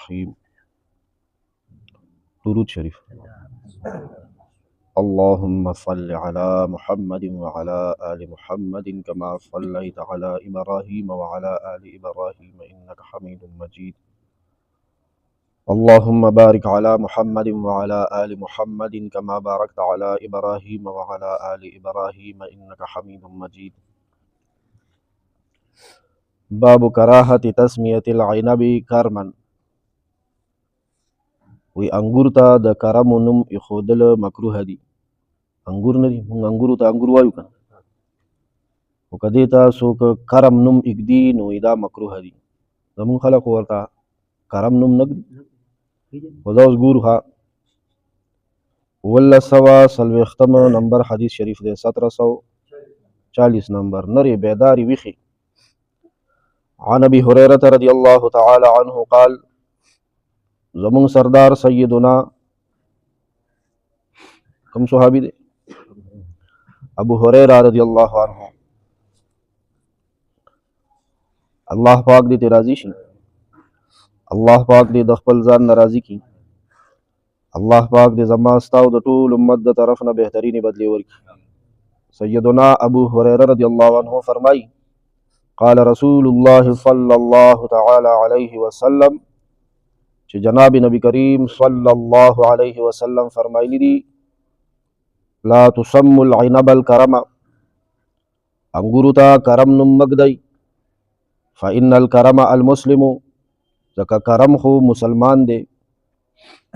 الرحيم. درود شريف. اللهم صل على محمد وعلى آل محمد كما صليت على إبراهيم وعلى آل إبراهيم إنك حميد مجيد. اللهم بارك على محمد وعلى آل محمد كما باركت على إبراهيم وعلى آل إبراهيم إنك حميد مجيد. باب کراهت تسمیت العنب کرمن. وی انګور ته د کرم نوم ایښودل مکروه دي. انګور نه دي، موږ انګورو ته انګور وایو کنه، خو که دې ته څوک کرم نوم ایږدي نو دا مکروه دي. زمونږ خلک ورته کرم نوم نه ږدي، خو دا اوس ګورو ښه. 1940 نمبر حدیث شریف دی، 1740 نمبر. نرې بیدارې ویښې. عن ابي هريره رضي الله تعالى عنه قال، زمون سردار سیدنا کم صحابی دے؟ ابو هريره رضی اللہ عنہ. اللہ پاک دې ته راضي شي، الله پاک دې د خپل ځان نه راضي کړي، الله پاک دې زما ستا او د ټول امت د طرف نه بهترینې بدلې ورکړي. سیدنا ابو هريره رضی اللہ عنہ فرمائی، قال رسول الله صلی اللہ تعالی علیہ وسلم، چې جناب نبی کریم صلی اللہ علیہ وسلم فرمایلی دی، لا تسم العنب الکرم، انګورو ته کرم نوم مږدئ، فإن الکرم المسلم، ځکه کرم خو مسلمان دی.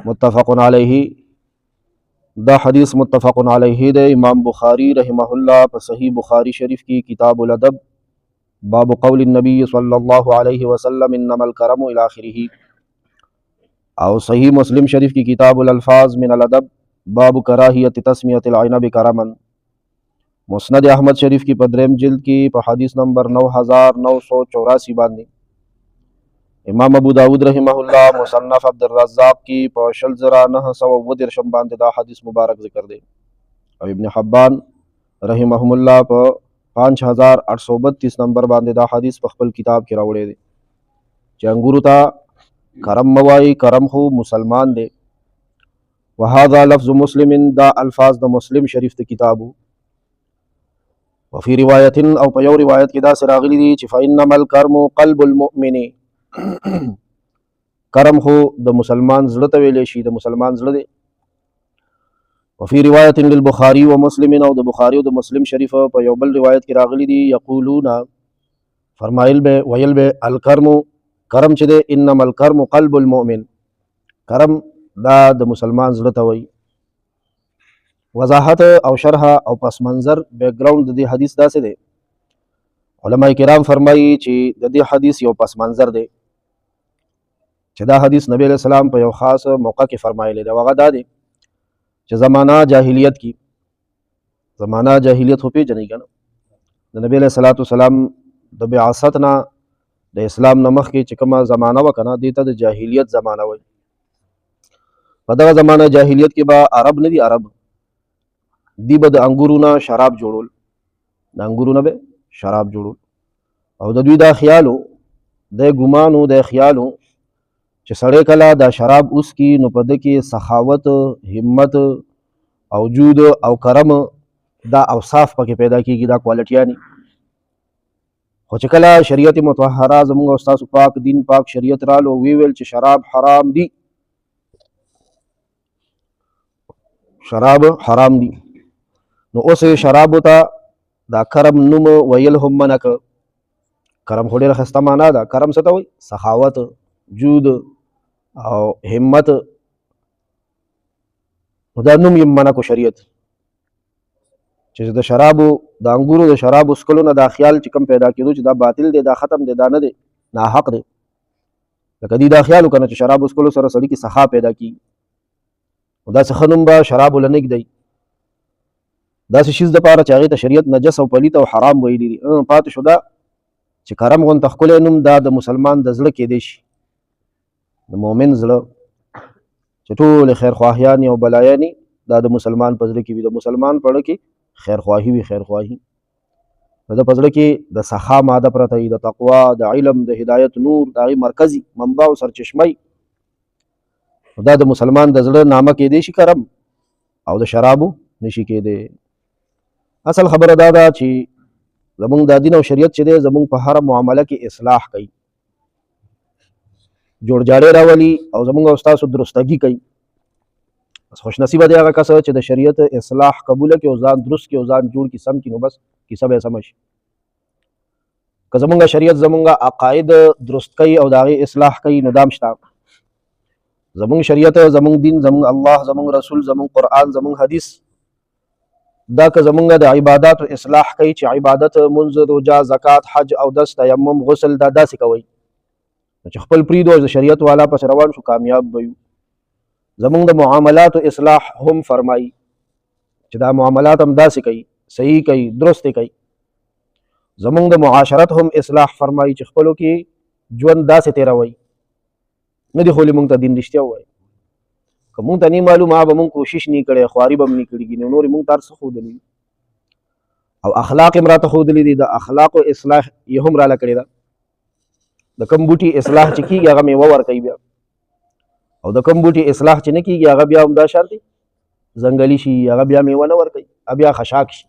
متفق علیہ، دا حدیث متفق علیہ دی. امام بخاری رحمہ اللہ په صحیح بخاری شریف کی کتاب الادب باب قول النبی صلی اللہ علیہ وسلم انما الکرم الى آخرہ، او صحیح مسلم شریف کی کتاب الالفاظ من الادب باب کراہیت تسمیت العنب کرمن. مسند احمد شریف کی پدریم جلد کی په حدیث نمبر 9984 باندې. امام ابو داود رحمہ اللہ مصنف عبدالرزاق کی په 6919 باندې دا حدیث مبارک ذکر دی، او ابن حبان رحمهم اللہ په 5832 نمبر باندې دا حدیث په خپل کتاب کې راوړی دی چې انګورو ته کرم موای، کرم خو مسلمان دی. وهذا لفظ مسلم، دا الفاظ د مسلم شریف ته کتابو. وفي روایت، او په یو روایت کې دا راغلی دی چې فإنما الکرم قلب المؤمن، کرم خو د مسلمان زړه ته ویلی شي، د مسلمان زړه دی. وفي روایت للبخاری و مسلم، او د بخاری او د مسلم شریف په یو بل روایت کې راغلی دی، یقولون، فرمایل به ویل به، الکرم، کرم چې دی، انما الکرم قلب المؤمن، کرم دا د مسلمان زړه ته وایي. وضاحت او شرح او پس منظر بیک گراؤنډ د دې حدیث داسې دی. علماء کرام فرمایي چې د دې حدیث یو پس منظر دی چې دا حدیث نبی علیہ السلام په یو خاص موقع کې فرمایلی دی. هغه دا دی چې زمانہ جاهلیت کې، زمانہ جاهلیت خو پیژنئ که نه، د نبی علیہ السلام د بعثت نه، د اسلام نه مخکې چې کومه زمانه وه که نه، دې ته د جاهلیت زمانه وایي. په دغه زمانه جاهلیت کې به عرب نه دي، عرب دی به د انګورو نه شراب جوړول، د انګورو نه به شراب جوړول، او د دوی دا خیالو، د ګمانو، د خیالو چې سړی کله دا شراب اوس کی نو په ده کې سخاوت، همت او جود او کرم، دا اوصاف پکې پیدا کیږي، دا کوالټیانې. خو چې کله شریعت مطهره زموږ او ستاسو پاک دین، پاک شریعت رالو، وی ویل چې شراب حرام دي، شراب حرام دي، نو اوس شرابو ته دا کرم نوم ویل هم منع که. کرم خو ډېره ښایسته معنا ده. کرم څه ته وایي؟ سخاوت، جود او همت، نو دا نوم یې منع کو شریعت. چې د شرابو، د انګورو د شرابو څښلو نه دا خیال چې کوم پیدا کېدو چې دا باطل دی، دا ختم دی، دا نه دی، ناحق دی. لکه دوی دا خیال وکړه چې شرابو څښلو سره سړي کې سخا پیدا کېږي، نو داسې ښه نوم به شرابو له نه ږدئ. داسې شیز دپاره چې هغې ته شریعت نجس او پلیت او حرام ویلي دي. پاتې شو دا چې کرم غونته ښکلی نوم دا د مسلمان د زړه کېدی شي، د مؤمن زړه چې ټولې خیرخواهیانې او بلایانې دا د مسلمان په زړه کې وي، د مسلمان په زړه کې خیرخواهي وي، خیرخواهي د ده په زړه کې د سخا ماده پرته وي، د تقوا، د علم، د هدایت نور، د هغې مرکزي منبع او سرچشمه دا د مسلمان د زړه نامه کېدی شي کرم او د شرابو نشي کېدی. اصل خبره دا ده چې زمونږ د دین او شریعت چې دی زمونږ په هر معامله کې اصلاح کوي، جوړ جاړی راولي او زمونږ او ستاسو درستګي کوي. بس خوش نصیبه دی هغه کس چې د شریعت اصلاح قبوله کړي او ځان درست کړي او ځان جوړ کړي سم کړي، نو بس کیسه به سم شي. که زمونږ شریعت زمونږ عقاید درست کوي او د هغې اصلاح کوي نو دا هم شته. زمونږ شریعت زمونږ دین زمونږ الله زمونږ رسول زمونږ قرآن زمونږ حدیث دا که زمونږ د عباداتو اصلاح کوي چې عبادت منځ روژه زکات حج اودس تیمم غسل دا داسې کوئ چې خپل پریږدو د شریعت والا پسې روان شو کامیاب به یو. زمونږ د معاملاتو اصلاح هم فرمایي چې دا معاملات هم داسې کوي صحیح کوي درست کوي. زمونږ د معاشرت هم اصلاح فرمایي چې خپلو کې ژوند داسې تېروئ نه دي خو مونږ ته دین رښتیا ووایي. که مونږ ته نه معلومه به مونږ کوشش نه کړی خواري به هم نه کړي نو نور مونږ ته هر څه ښودلي او اخلاق هم راته ښودلي دي. د اخلاقو اصلاح یې هم راله کړې ده. د کوم بوټي اصلاح چې کېږي هغه میوه ورکوي بیا، او د کوم بوټي اصلاح چې نه کېږي هغه بیا همدا شان دی ځنګلي شي هغه بیا میوه نه ورکوي بیا خشاک شي.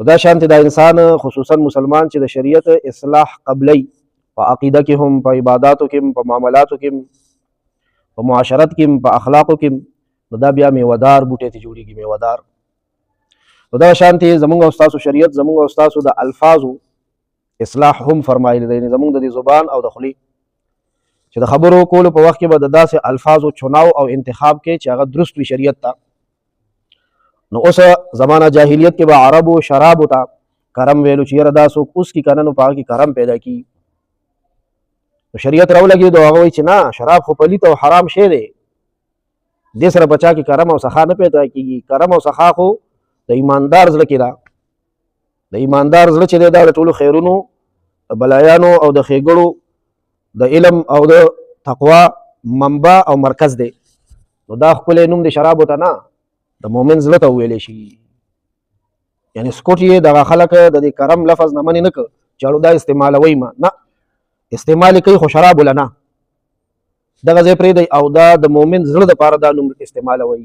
دا شانتې دا انسان خصوصا مسلمان چې د شریعت اصلاح قبلی په عقیده کې هم په عباداتو کې هم په معاملاتو کې هم په معاشرت کې هم په اخلاقو کې هم نو دا بیا میوهدار بوټی ته جوړېږي میوهدار. نو دا شانتې زمونږ او ستاسو شریعت زمونږ او ستاسو د الفاظو اصلاح هم فرمایلی دی. زمونږ د دې زبان او د خولې چې د خبرو کولو په وخت کې به د داسې الفاظو چناو او انتخاب کې چې هغه درست وي شریعت ته. نو اوس زمانه جاهلیت کې به عربو شرابو ته کرم ویلو چې یاره دا څوک اوس کې که نه نو په هغه کې کرم پیدا کېږي. نو شریعت راولګېدو هغه وایي چې نه شراب خو پلیت او حرام شی دی دې سره په چا کې کرم او سخا نه پیدا کېږي. کرم او سخا خو د ایماندار زړه کې ده. د ایماندار زړه چې دی دا د ټولو خیرونو د بلایانو او د ښېګړو د علم او د تقوا منبع او مرکز دی. نو دا ښکلی نوم د شرابو ته نه د مؤمن زړه ته وویلی شي. یعنې سکوټ یې دغه خلک د دې کرم لفظ نه منې نه که چې اړو دا استعمالوئ ما نه استعمال کوي خو شراب له نه دغه ځای پرېږدئ او دا د مؤمن زړه دپاره دا نوم استعمالوئ.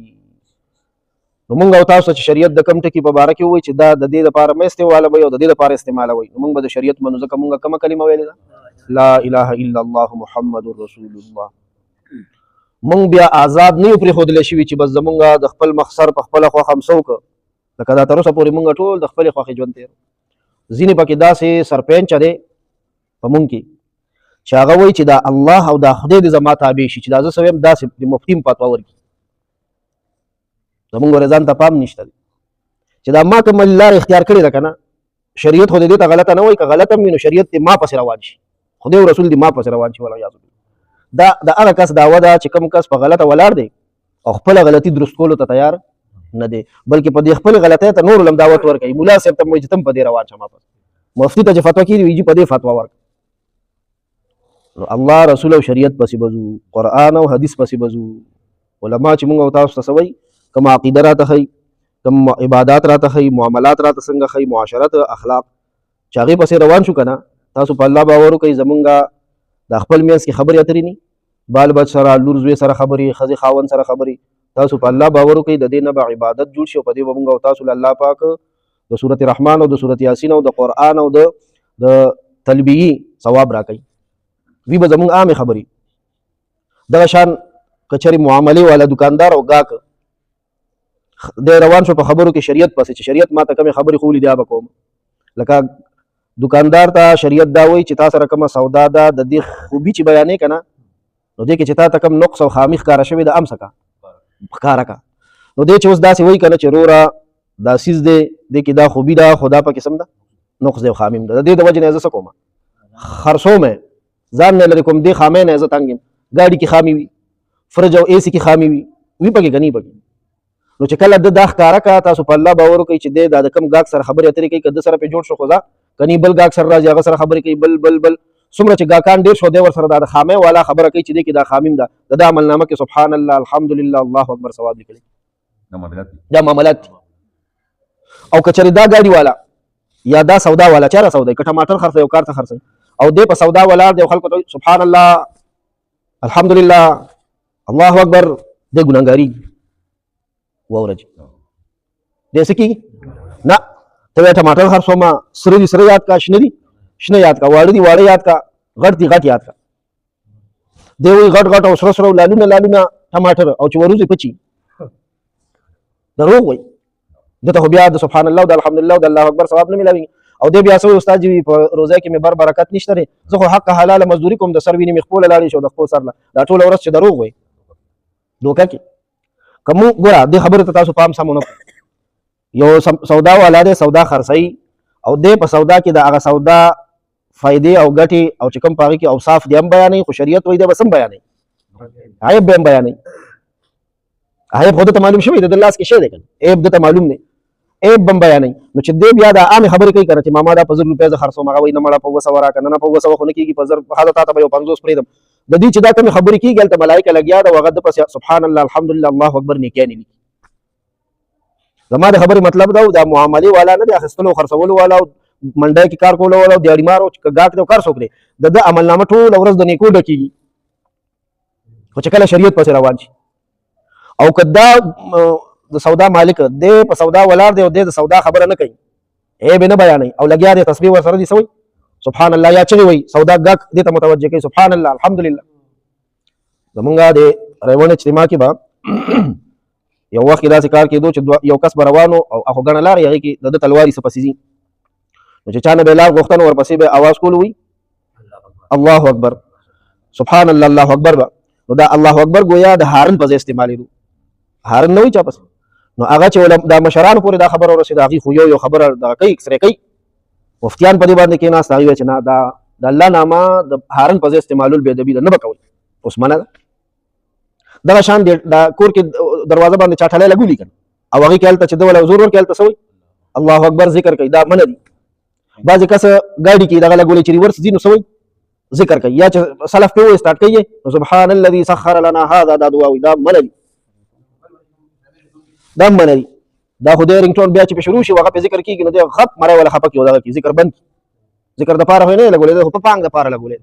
نو مونږ او تاسو چې شریعت د کم ټکي په باره کې ووایي چې دا د دې دپاره مه استعمالوئ او د دې دپاره استعمالوئ نو مونږ به د شریعت منو ځکه مونږ کومه کلمه ویلې ده لا اله الا الله محمد رسول الله. مونږ بیا آزاد نه یو پرېښودلی شوي چې بس زمونږ د خپل مخسر په خپله خوښه همسه وکړه لکه دا تر اوسه پورې مونږ ټول د خپلې خوښې ژوند تېر. ځینې پکې داسې سرپینچه دی په مونږ کې چې هغه وایي چې دا الله او دا خدای دې زما تابع شي چې دا زه څه ویم داسې د مفتي هم فتوا ورکړي. زمونږ ورځان ته پام نشته دی چې دا ما کومه لار اختیار کړې ده که نه شریعت خو دې ته غلطه نه وایي که غلطه هم وي نو شریعت دې ما پسې روان شي خدای او رسول دې ما پسې روان شي والعیاذ بالله. دا د هغه کس دعوه ده چې کوم کس په غلطه ولاړ دی او خپله غلطي درست کولو ته تیار نه دی بلکې په دې خپل غلطۍ ته نور هم دعوت ورکوي. ملا صاحب ته وایي چې تم په دې روان شه ما پس مفتي ته چې فتوا کېږي وایي په دې فتوا ورکړه. نو الله رسول او شریعت پسې بځو قرآن او حدیث پسې بځو. علما چې مونږ او تاسو ته څه وایي کوم عقیده راته ښایي کوم عبادات راته ښایي معاملات راته څنګه ښایي معاشرت اخلاق چې هغې پسې روان شو که نه تاسو په الله باور وکړئ. زمونږ د خپل منځ کې خبرې اترې ني بال بچ سره لور زوی سره خبرې ښځې خاوند سره خبرې تاسو په الله باور وکړئ د دې نه به عبادت جوړ شي او په دې به مونږ او تاسو له الله پاک د سورت رحمان او د سورت یاسین او د قرآن او د تلبیې ثواب راکوي. وی به زمونږ عامې خبرې دغه شان که چېرې معاملې والا دکاندار او ګاک دی روان شو په خبرو کې شریعت پسې چې شریعت ما ته کومې خبرې ښولي دی به کوم. لکه دکاندار ته شریعت دا وایي چې تا سره کومه سودا ده د دې خوبي چې بیانې که نه نو دې کې چې تا ته کوم نقص او خامي ښکاره شوې ده هم څه کا ښکاره کا. نو دې چې اوس داسې وایي که نه چې روره دا سیز دی دې کې دا خوبي ده خو دا پکې سم ده نقص دی او خامي ده د دې د وجې نه زه څه کوم خرڅوم ځان نه لرې کوم دې خامۍ نه زه تنګ یم. ګاډي کې خامي وي فرج او اے سی کې خامي وي پکې که نه پکې نو چې کله د دا ښکاره کا تاسو په الله باور وکړئ چې دی دا د کوم ګاګ سره خبرې اترې کوي که د سره پې جوړ شو خو ځه کني بل ګاګ سره راځي هغه سره خبرې کوي بل بل بل څومره چې ګاکان ډېر شو دی ورسره دا د خامۍ والا خبره کوي چې دی کې دا خامیم ده د دا عملنامه کې سبحان الله الحمدلله الله اکبر ثواب لیکلی دا معاملات دي. او که چېرې دا ګاډي والا یا دا سودا والا چا را سودایي که ټماټر خرڅوي او کار ته خرڅوي او دی په سودا ولاړ دی او خلکو ته سبحان الله الحمدلله الله اکبر د ګناګاری وورج د سکی نه ته ټماټر خرڅوما سره دي سره یاد کا شنه یاد کا واړه دي واړه یاد کا غټ دي غټ یاد کا دی وی غټ غټ او سره سره لالونه ټماټر او چې وروزي پچی دروغ وای دته بیا د سبحان الله او د الحمدلله او د الله اکبر ثواب نه ملاوي او دې بیا سوی استاد جی په روزه کې مې برکت نشته لري زه خو حق حلاله مزدوري کوم د سر ویني مخپول لاړې شو د خپل سر دا ټول ورځ چې دروغ وای دوکه کې کوم ګوره د خبره ته تاسو پام سمونه یو سودا والا دې سودا خرڅي او دې په سودا کې د هغه سودا فائدې او ګټې او چې کوم پاږي کې اوصاف دې هم بیانې خو شریعت وایي دې بسم بیانې عیب به هم بیانې عیب خود ته معلوم شوی د الله کې شی دی کنه عیب دته معلوم نه عیب بم بیانې نو چې دې بیا د عام خبرې کوي کنه چې ماما دا 50 روپیا ز خرڅو مغه وای نه مړه په وسه ورا کنه نه په وسه خو نه کیږي په زر حاله تا ته یو 50 پرې دم د دې چې دا کوم خبرې کیږي ته ملائکه لګیا دا وغد پس سبحان الله الحمدلله الله اکبر نیکانی زما د خبرې مطلب دا معاملې والا نه د اخستلو خرڅولو والا منډه کې کار کولو والا دیاړي مارو کګاک ته کار سوکړي د عملنامه ټول ورځ د نیکو ډکیږي خو چې کله شریعت پس روان شي او کدا د سودا مالک د په سودا ولار دی او د سودا خبره نه کوي عیب نه بیانوي او لګیا دی تسبیح ور سره دي سوی سبحان الله یا چوي وي سودا ګک دې ته متوجه کوي سبحان الله الحمدلله زمونږه د ریوان اجتماع کې با یو وخت داسې کار کېدو چې یو کس به روانو او هغه ګڼه لارې هغې کې د تلوارې څه پسې ځي نو چې چا نه به لار غوښتنه ورپسې به اواز کول وي الله اکبر سبحان الله الله اکبر به نو دا الله اکبر گویا د هارن په ځای استعمالېدو هارن نه وي چا پسې نو هغه چې دا مشرانو پورې دا خبره ورسېده هغې خو یو خبره دغه کوي اکسرې کوي مفتیان په دې باندې کېناست هغې وایي چې نه دا د الله نامه د هارن په ځای استعمالول بېادبي ده نه به کوئ اوس منه ده دغه شان دا کور کې دروازه باندې چاټلی لګولي کنه او هغې کې هلته چې ده ولا زور ورکړي هلته څه وایي الله اکبر ذکر کوي دا منه دي بعضې کس ګاډي کې دغه لګولی چې ریورس ځي نو څه وایي ذکر کوي یا چې سلف پې وایي سټارټ کوي نو سبحان الذي سخر لنا هذا دا دعا وایي دا منه دي دا منه دي دا خو د رنګ ټون بیا چې په شروع شي هغه په ذکر کېږي نو دی خط مری ولا خپه کړي دغه کې ذکر بند ذکر دپاره خو یې نه لګولی دی خو په پانګ دپاره لګولی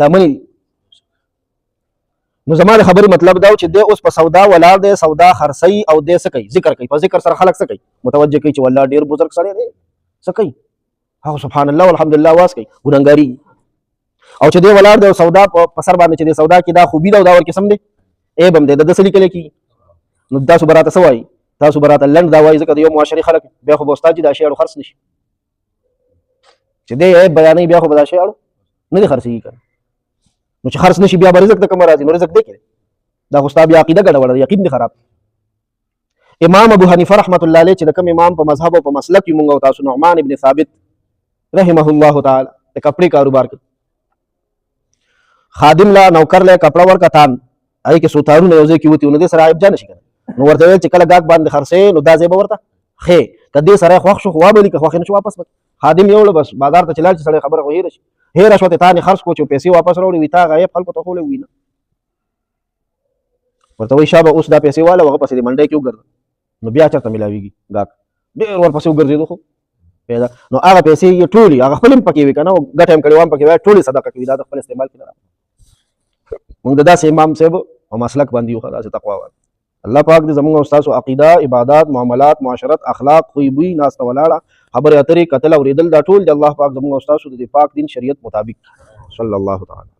دا منې دي نو زما د خبرې مطلب دا چې دی اوس په سودا ولاړ دی سودا خرڅوي او دی څه کوي ذکر کوي په ذکر سره خلک څه کوي متوجه کوي چې والله ډېر بزرګ سړی دی څه کوي هغه سبحان الله والحمدلله واس کوي ګنهګاري او چې دی ولاړ دی او سودا په سر باندې چې دی سودا کې دا خوبي ده او دا ور قسم دی عیب هم دی د ده څه لیکلی کېږي نو تاسو به راته څه وایي تاسو به راته لنډ دا وایي ځکه د یو معاشري خلک بیا خو به استاد چې دا شی اړو خرڅ نه شي چې دی عیب بیانوي بیا خو به دا شی اړو نه دی خرڅېږي که نو چې خرڅ نه شي بیا به رزق ته کومه راځي نو رزق دی که دا خو ستا بیا عقیده ګډوډه ده یقین دی خراب امام ابو حنیفه رحمت الله علیه چې د کوم امام په مذهب او په مسلک کې مونږ او تاسو نعمان ابن ثابت رحمه الله تعالی د کپړې کاروبار کوي خادم لا نوکر له کپړه ورکه تان هغې کې سوتارونه یو ځای کې وتي نو دې سره عیب جا نه شي کنه نو ورته ویل چې کله ګاک باندې خرڅې نو دا ځای به ورته ښې که دې سره خوښ شو خو وابلي که خوښ نه شو واپس وکړي خادم یوړه بس بازار ته چې لاړ چې سړی خبره خو هېره شي هېره شوه تا نه خرڅ کړو چې پیسې واپس راوړې وي تا هغه عیب خلکو ته ښولی وي نه ورته وایي شابه اوس دا پیسې واله هغه پسې د منډۍ کې وګرځه نو بیا چېرته میلاوېږي ګاک ډېر ورپسې وګرځېدو خو پیدا نو هغه پیسې یې ټولې هغه خپل هم پکې وي که نه ګټه هم کړې وه هم پکې وایي ټولې صدقه کوي دا د خپل استعمال کې نه موږ د داسې امام صاحب او مسلک باندې یو ښه داسې تقوا وه الله پاک دې زموږ او ستاسو عقیده عبادات معاملات معاشرت اخلاق خوی بوی ناسته ولاړه خبرې اترې کتل اورېدل دا ټول د الله پاک زموږ او ستاسو د پاک دین شریعت مطابق صلی الله تعالی